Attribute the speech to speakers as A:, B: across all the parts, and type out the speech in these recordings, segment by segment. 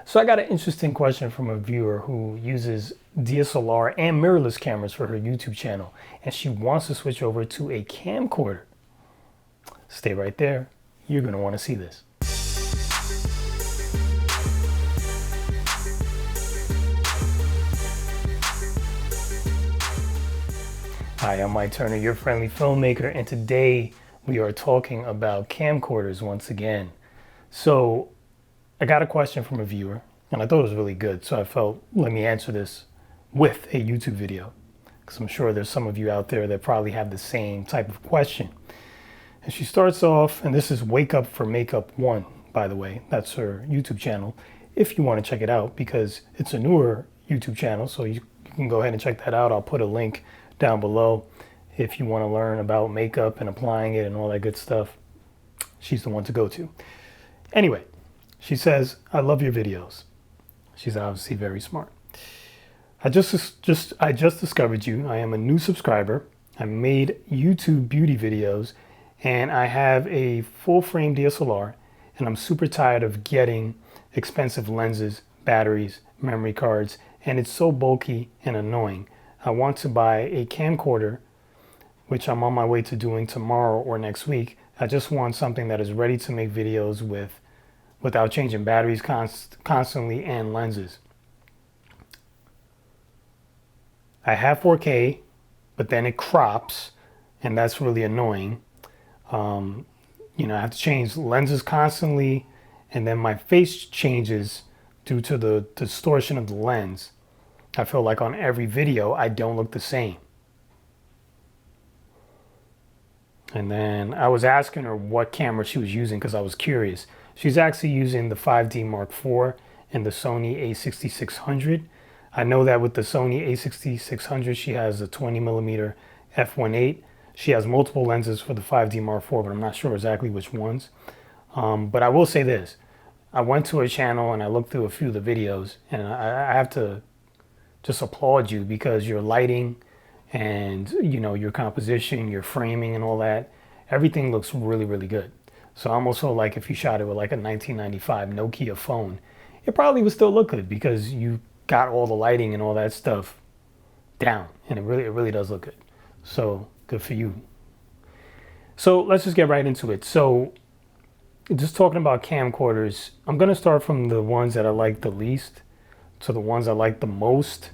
A: So I got an interesting question from a viewer who uses DSLR and mirrorless cameras for her YouTube channel, and she wants to switch over to a camcorder. Stay right there. You're going to want to see this. Hi, I'm Mike Turner, your friendly filmmaker, and today we are talking about camcorders once again. So I got a question from a viewer, and I thought it was really good, so I felt, let me answer this with a YouTube video, because I'm sure there's some of you out there that probably have the same type of question. And she starts off, and this is Wake Up for Makeup 1, by the way. That's her YouTube channel, if you want to check it out, because it's a newer YouTube channel, so you can go ahead and check that out. I'll put a link down below if you want to learn about makeup and applying it and all that good stuff. She's the one to go to. Anyway, she says, I love your videos. She's obviously very smart. I just discovered you. I am a new subscriber. I made YouTube beauty videos, and I have a full frame DSLR, and I'm super tired of getting expensive lenses, batteries, memory cards, and it's so bulky and annoying. I want to buy a camcorder, which I'm on my way to doing tomorrow or next week. I just want something that is ready to make videos with without changing batteries constantly and lenses. I have 4K, but then it crops, and that's really annoying. I have to change lenses constantly, and then my face changes due to the distortion of the lens. I feel like on every video, I don't look the same. And then I was asking her what camera she was using because I was curious. She's actually using the 5D Mark IV and the Sony A6600. I know that with the Sony A6600, she has a 20mm f1.8. She has multiple lenses for the 5D Mark IV, but I'm not sure exactly which ones. But I will say this. I went to her channel and I looked through a few of the videos, and I have to just applaud you because your lighting and your composition, your framing and all that, everything looks really, really good. So I almost feel like if you shot it with like a 1995 Nokia phone, it probably would still look good because you got all the lighting and all that stuff down, and it really does look good. So good for you. So let's just get right into it. So just talking about camcorders, I'm going to start from the ones that I like the least to the ones I like the most,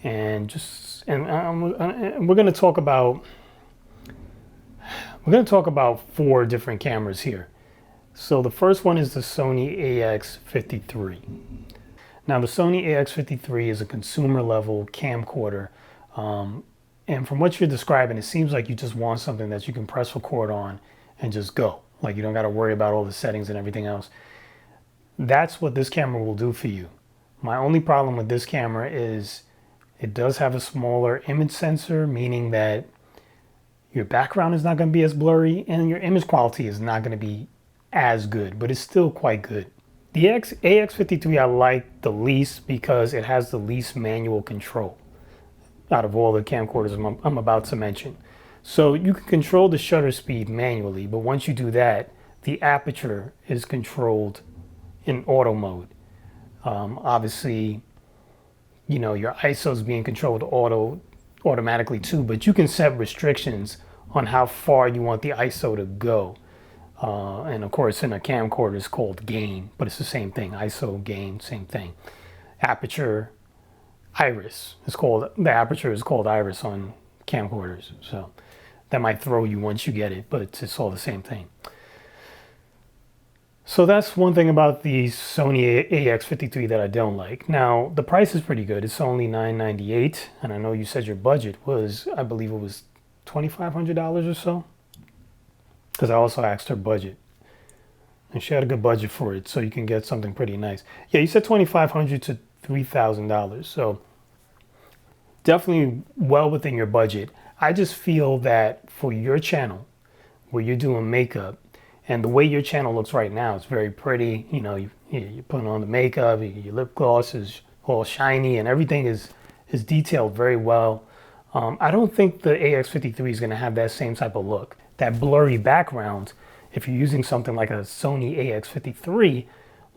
A: and we're going to talk about four different cameras here. So the first one is the Sony A6600. Now the Sony A6600 is a consumer level camcorder, and from what you're describing, it seems like you just want something that you can press record on and just go. Like you don't got to worry about all the settings and everything else. That's what this camera will do for you. My only problem with this camera is it does have a smaller image sensor, meaning that your background is not going to be as blurry and your image quality is not going to be as good, but it's still quite good. The A6600 I like the least because it has the least manual control out of all the camcorders I'm about to mention. So you can control the shutter speed manually, but once you do that, the aperture is controlled in auto mode. Obviously, your ISO is being controlled automatically too, but you can set restrictions on how far you want the ISO to go. And of course, in a camcorder, it's called gain, but it's the same thing. ISO, gain, same thing. Aperture, iris. The aperture is called iris on camcorders. So that might throw you once you get it, but it's all the same thing. So that's one thing about the Sony A6600 that I don't like. Now, the price is pretty good. It's only $998, and I know you said your budget was, I believe it was $2,500 or so, because I also asked her budget, and she had a good budget for it, so you can get something pretty nice. Yeah, you said $2,500 to $3,000, so definitely well within your budget. I just feel that for your channel, where you're doing makeup, and the way your channel looks right now, it's very pretty. You're putting on the makeup, your lip gloss is all shiny, and everything is detailed very well. I don't think the A6600 is going to have that same type of look. That blurry background, if you're using something like a Sony A6600,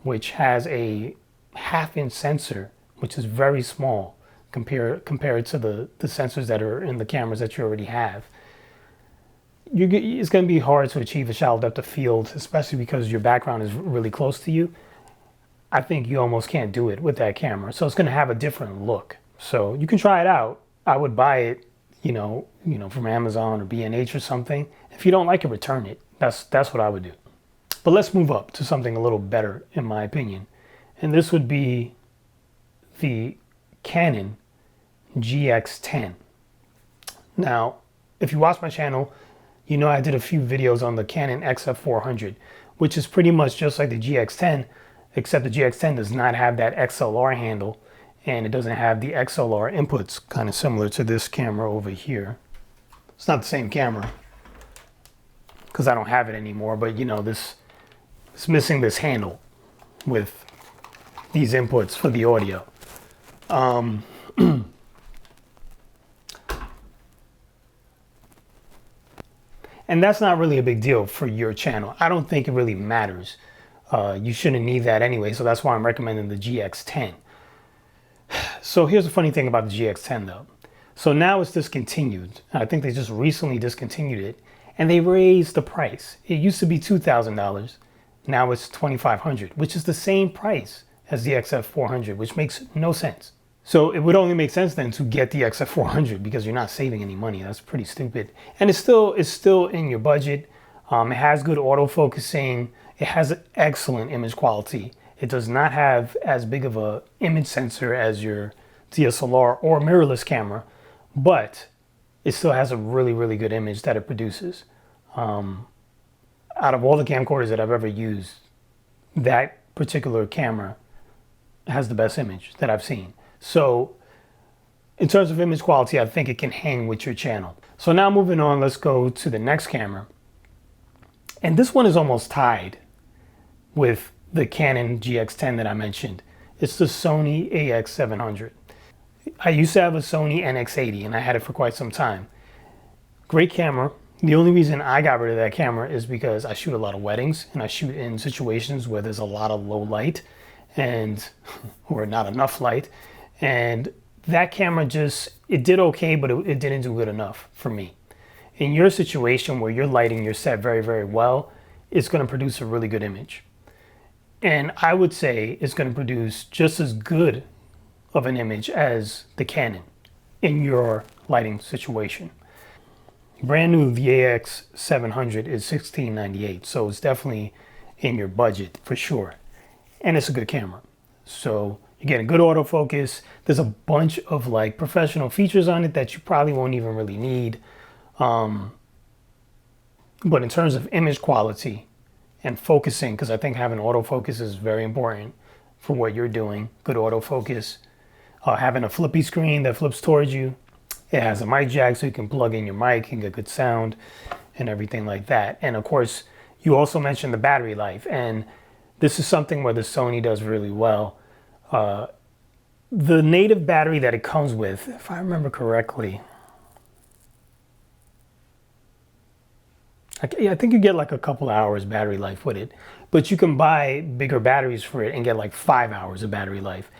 A: which has a half-inch sensor, which is very small compared to the sensors that are in the cameras that you already have, it's going to be hard to achieve a shallow depth of field, especially because your background is really close to you. I think you almost can't do it with that camera. So it's going to have a different look. So you can try it out. I would buy it, from Amazon or B&H or something. If you don't like it, return it. That's what I would do. But let's move up to something a little better, in my opinion. And this would be the Canon GX10. Now, if you watch my channel, you know I did a few videos on the Canon XF400, which is pretty much just like the GX10, except the GX10 does not have that XLR handle, and it doesn't have the XLR inputs, kind of similar to this camera over here. It's not the same camera, because I don't have it anymore, but it's missing this handle with these inputs for the audio. And that's not really a big deal for your channel. I don't think it really matters. You shouldn't need that anyway, so that's why I'm recommending the GX10. So here's the funny thing about the GX10 though. So now it's discontinued. I think they just recently discontinued it, and they raised the price. It used to be $2,000. Now it's $2,500, which is the same price as the XF400, which makes no sense. So it would only make sense then to get the XF400 because you're not saving any money. That's pretty stupid. And it's still in your budget. It has good autofocusing. It has excellent image quality. It does not have as big of a image sensor as your DSLR or mirrorless camera, but it still has a really, really good image that it produces. Out of all the camcorders that I've ever used, that particular camera has the best image that I've seen. So in terms of image quality, I think it can hang with your channel. So now moving on, let's go to the next camera. And this one is almost tied with the Canon GX10 that I mentioned. It's the Sony A6700. I used to have a Sony NX80 and I had it for quite some time. Great camera. The only reason I got rid of that camera is because I shoot a lot of weddings and I shoot in situations where there's a lot of low light or not enough light. And that camera it did okay, but it didn't do good enough for me. In your situation where you're lighting your set very, very well, it's going to produce a really good image. And I would say it's going to produce just as good of an image as the Canon in your lighting situation. Brand new, the AX700 is $1698, so it's definitely in your budget for sure. And it's a good camera. So you get a good autofocus. There's a bunch of like professional features on it that you probably won't even really need. But in terms of image quality and focusing, because I think having autofocus is very important for what you're doing, good autofocus. Having a flippy screen that flips towards you. It has a mic jack so you can plug in your mic and get good sound and everything like that. And of course, you also mentioned the battery life. And this is something where the Sony does really well. The native battery that it comes with, if I remember correctly, I think you get like a couple hours battery life with it, but you can buy bigger batteries for it and get like 5 hours of battery life.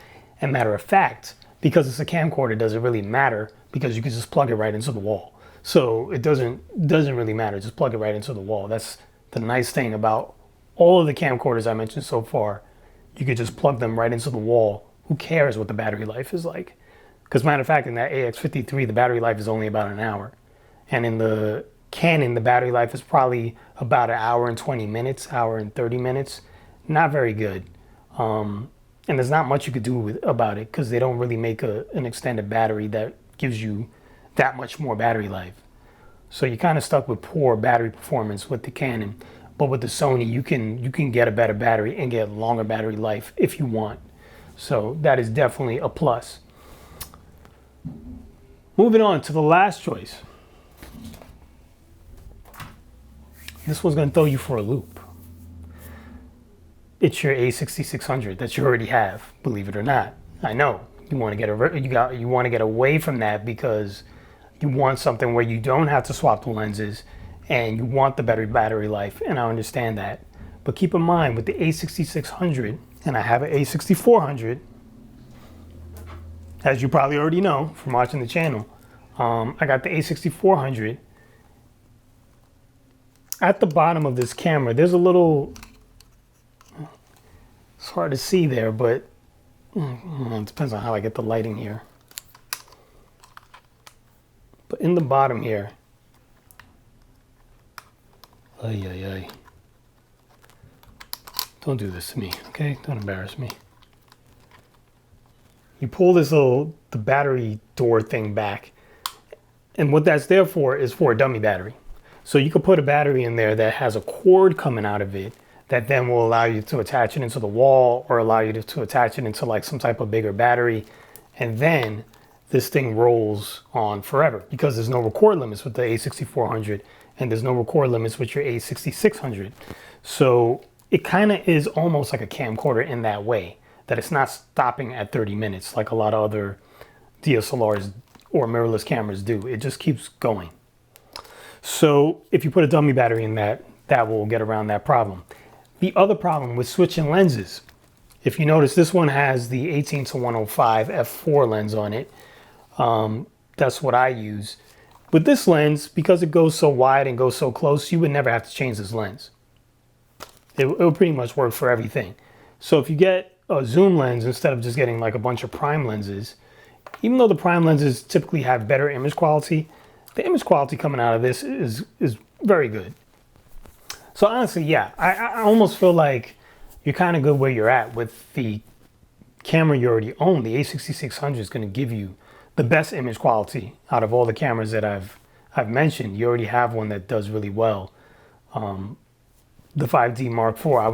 A: And matter of fact, because it's a camcorder, it doesn't really matter because you can just plug it right into the wall. So it doesn't really matter, just plug it right into the wall. That's the nice thing about all of the camcorders I mentioned so far. You could just plug them right into the wall. Who cares what the battery life is like? Because matter of fact, in that AX53, the battery life is only about an hour. And in the Canon, the battery life is probably about an hour and 20 minutes, hour and 30 minutes. Not very good. And there's not much you could do about it because they don't really make an extended battery that gives you that much more battery life. So you're kind of stuck with poor battery performance with the Canon. But with the Sony, you can get a better battery and get longer battery life if you want. So that is definitely a plus. Moving on to the last choice. This one's going to throw you for a loop. It's your A6600 that you already have, believe it or not. I know you want to get away from that because you want something where you don't have to swap the lenses and you want the better battery life, and I understand that. But keep in mind with the A6600, and I have an A6400. As you probably already know from watching the channel, I got the A6400. At the bottom of this camera, there's a little, it's hard to see there, but it depends on how I get the lighting here. But in the bottom here, don't do this to me, okay? Don't embarrass me. You pull this the battery door thing back, and what that's there for is for a dummy battery. So you could put a battery in there that has a cord coming out of it that then will allow you to attach it into the wall, or allow you to attach it into like some type of bigger battery, and then this thing rolls on forever, because there's no record limits with the A6400 and there's no record limits with your A6600. So it kind of is almost like a camcorder in that way, that it's not stopping at 30 minutes like a lot of other DSLRs or mirrorless cameras do. It just keeps going. So if you put a dummy battery in that, that will get around that problem. The other problem with switching lenses, if you notice, this one has the 18-105 f4 lens on it. That's what I use. With this lens, because it goes so wide and goes so close, you would never have to change this lens. It will pretty much work for everything. So if you get a zoom lens instead of just getting like a bunch of prime lenses, even though the prime lenses typically have better image quality, the image quality coming out of this is very good. So honestly, yeah, I almost feel like you're kind of good where you're at with the camera you already own. The A6600 is going to give you the best image quality out of all the cameras that I've mentioned. You already have one that does really well. The 5D Mark IV, I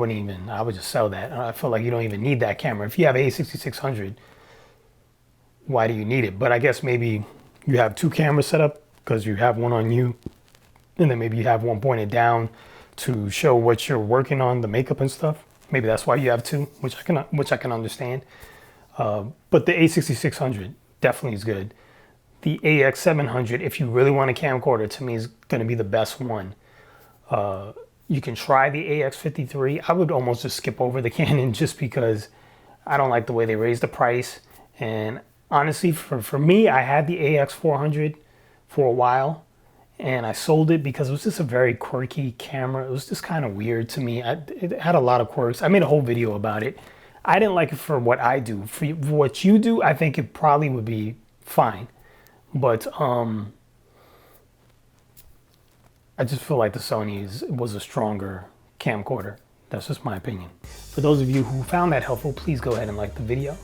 A: would just sell that. I feel like you don't even need that camera. If you have A6600, why do you need it? But I guess maybe you have two cameras set up because you have one on you, and then maybe you have one pointed down to show what you're working on, the makeup and stuff. Maybe that's why you have two, which I can understand. But the A6600 definitely is good. The AX700, if you really want a camcorder, to me is going to be the best one. You can try the AX53. I would almost just skip over the Canon just because I don't like the way they raised the price. And honestly, for me, I had the AX400 for a while, and I sold it because it was just a very quirky camera. It was just kind of weird to me. It had a lot of quirks. I made a whole video about it. I didn't like it for what I do. For what you do, I think it probably would be fine. But I just feel like the Sony was a stronger camcorder. That's just my opinion. For those of you who found that helpful, please go ahead and like the video.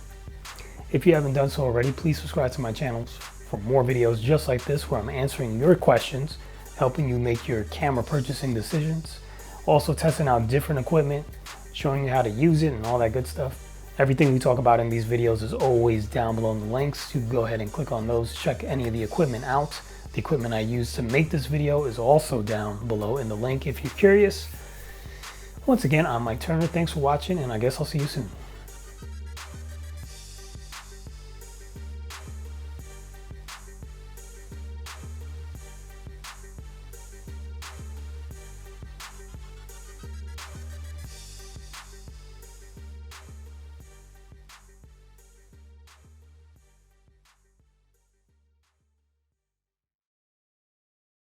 A: If you haven't done so already, please subscribe to my channels for more videos just like this, where I'm answering your questions, helping you make your camera purchasing decisions, also testing out different equipment, showing you how to use it and all that good stuff. Everything we talk about in these videos is always down below in the links. You can go ahead and click on those, check any of the equipment out. The equipment I use to make this video is also down below in the link if you're curious. Once again, I'm Mike Turner. Thanks for watching, and I guess I'll see you soon.